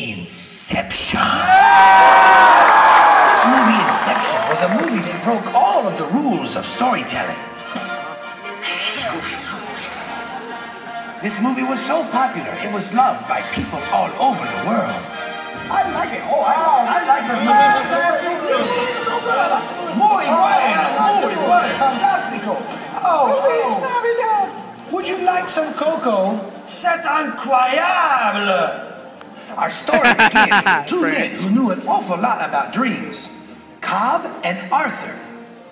Inception. This movie, Inception, was a movie that broke all of the rules of storytelling. This movie was so popular, it was loved by people all over the world. I like it. Oh, I like this movie. Muy bueno. Fantastico. Oh, Feliz Navidad. Would you like some cocoa? C'est incroyable. Our story begins with two men who knew an awful lot about dreams, Cobb and Arthur.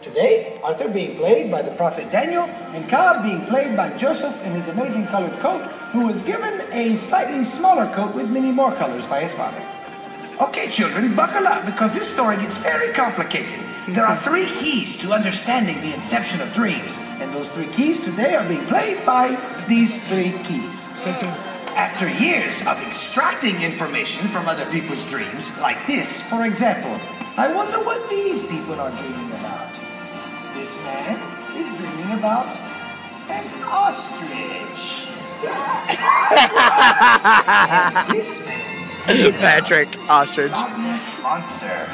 Today, Arthur being played by the prophet Daniel, and Cobb being played by Joseph in his amazing colored coat, who was given a slightly smaller coat with many more colors by his father. Okay, children, buckle up because this story gets very complicated. There are 3 keys to understanding the inception of dreams, and those 3 keys today are being played by these 3 keys. After years of extracting information from other people's dreams, like this, for example, I wonder what these people are dreaming about. This man is dreaming about an ostrich. And this man is dreaming Patrick, ostrich. about a Loch Ness monster.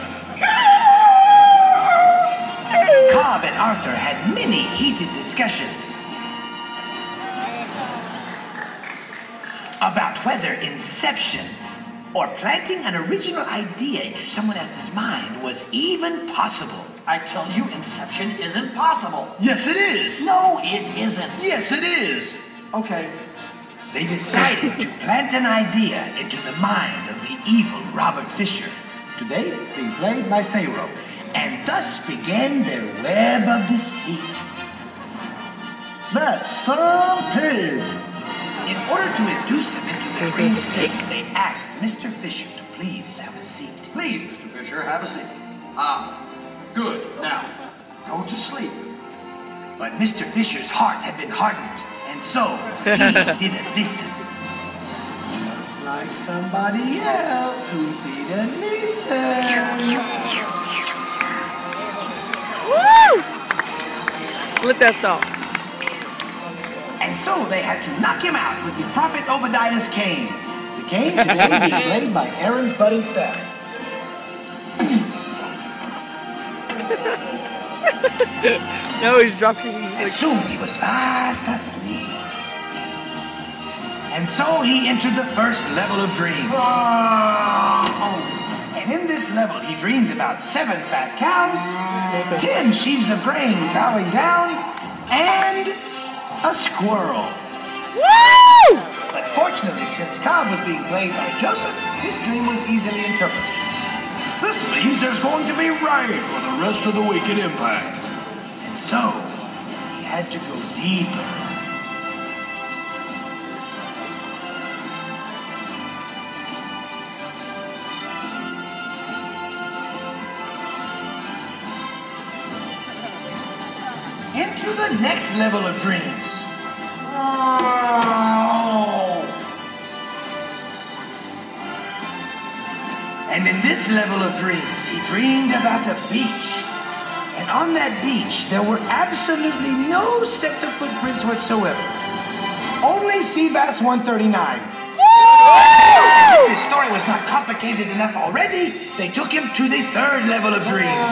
Cobb and Arthur had many heated discussions about whether inception, or planting an original idea into someone else's mind, was even possible. I tell you, Inception isn't possible. Yes, it is. No, it isn't. Yes, it is. Okay. They decided to plant an idea into the mind of the evil Robert Fisher, today being played by Pharaoh, and thus began their web of deceit. That's some pig. In order to induce him into the dream state, they asked Mr. Fisher to please have a seat. Please, Mr. Fisher, have a seat. Good. Now, go to sleep. But Mr. Fisher's heart had been hardened, and so he didn't listen. Just like somebody else who didn't listen. Woo! Flip that song. And so they had to knock him out with the prophet Obadiah's cane. The cane today being played by Aaron's budding staff. No, he's dropping. As soon he was fast asleep. And so he entered the first level of dreams. And in this level he dreamed about 7 fat cows, 10 sheaves of grain bowing down, and a squirrel. Woo! But fortunately, since Cobb was being played by Joseph, this dream was easily interpreted. This means there's going to be rain for the rest of the week at Impact. And so, he had to go deeper. Into the next level of dreams. And in this level of dreams, he dreamed about a beach. And on that beach, there were absolutely no sets of footprints whatsoever. Only sea bass 139. As if this story was not complicated enough already, they took him to the 3rd level of dreams.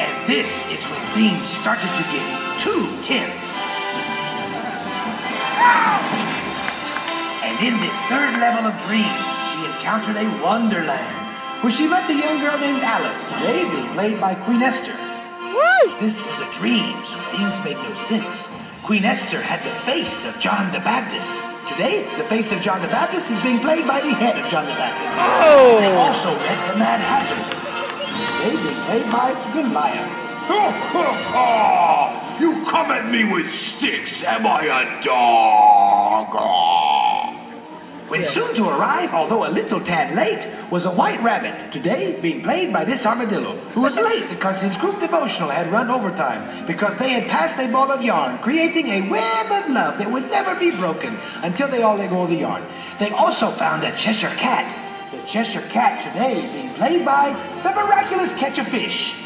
And this is when things started to get too tense. And in this 3rd level of dreams, she encountered a wonderland where she met a young girl named Alice, today being played by Queen Esther. This was a dream, so things made no sense. Queen Esther had the face of John the Baptist. Today, the face of John the Baptist is being played by the head of John the Baptist. Oh. They also met the Mad Hatter. Today being played by Goliath. You come at me with sticks, am I a dog? When soon to arrive, although a little tad late, was a white rabbit, today being played by this armadillo, who was late because his group devotional had run overtime, because they had passed a ball of yarn, creating a web of love that would never be broken until they all let go of the yarn. They also found a Cheshire cat, the Cheshire cat today being played by the miraculous Catch a Fish.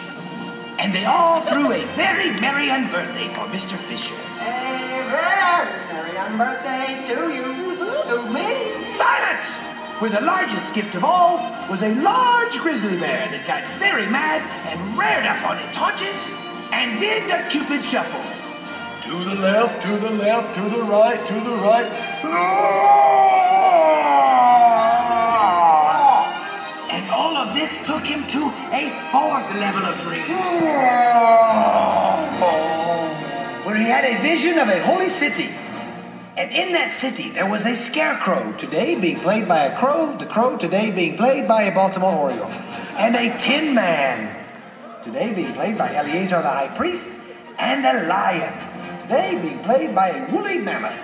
And they all threw a very merry unbirthday for Mr. Fisher. A very merry unbirthday to you, to me. Silence! where the largest gift of all was a large grizzly bear that got very mad and reared up on its haunches and did the Cupid shuffle. To the left, to the left, to the right, to the right. And all of this took him to a fourth level of dreams, where he had a vision of a holy city. And in that city, there was a scarecrow, today being played by a crow, the crow today being played by a Baltimore Oriole, and a tin man, today being played by Eleazar the high priest, and a lion, today being played by a woolly mammoth.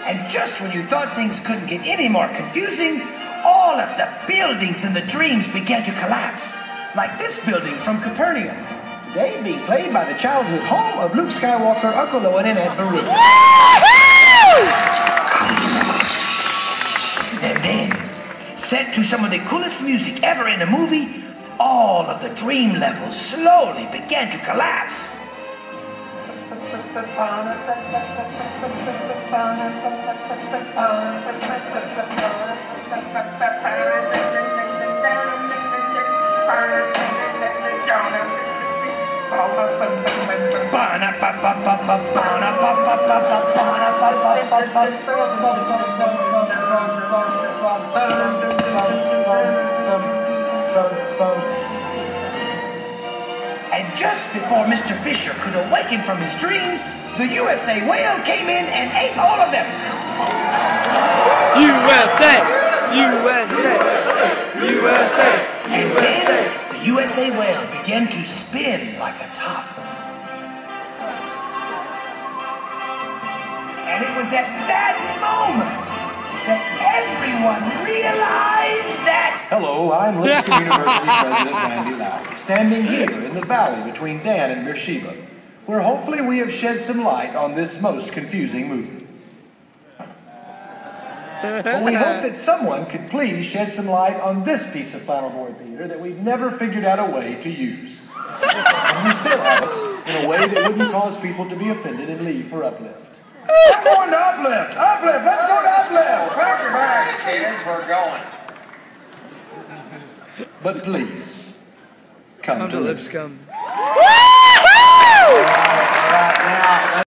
And just when you thought things couldn't get any more confusing, all of the buildings in the dreams began to collapse, like this building from Capernaum, today being played by the childhood home of Luke Skywalker, Uncle Owen, and Aunt Beru. And then, set to some of the coolest music ever in a movie, all of the dream levels slowly began to collapse. And just before Mr. Fisher could awaken from his dream, the USA whale came in and ate all of them. USA! USA! USA! And then the USA whale began to spin like a top. And it was at that moment that everyone realized that... Hello, I'm Lipscomb University President Randy Lowry, standing here in the valley between Dan and Beersheba, where hopefully we have shed some light on this most confusing movie. But we hope that someone could please shed some light on this piece of Flannel Board Theater that we've never figured out a way to use. And we still have it in a way that wouldn't cause people to be offended and leave for Uplift. I'm going to Uplift! Uplift! Let's go to Uplift! Pack your bags, kids. We're going. But please, come to Lipscomb. Lipscomb. All right, now.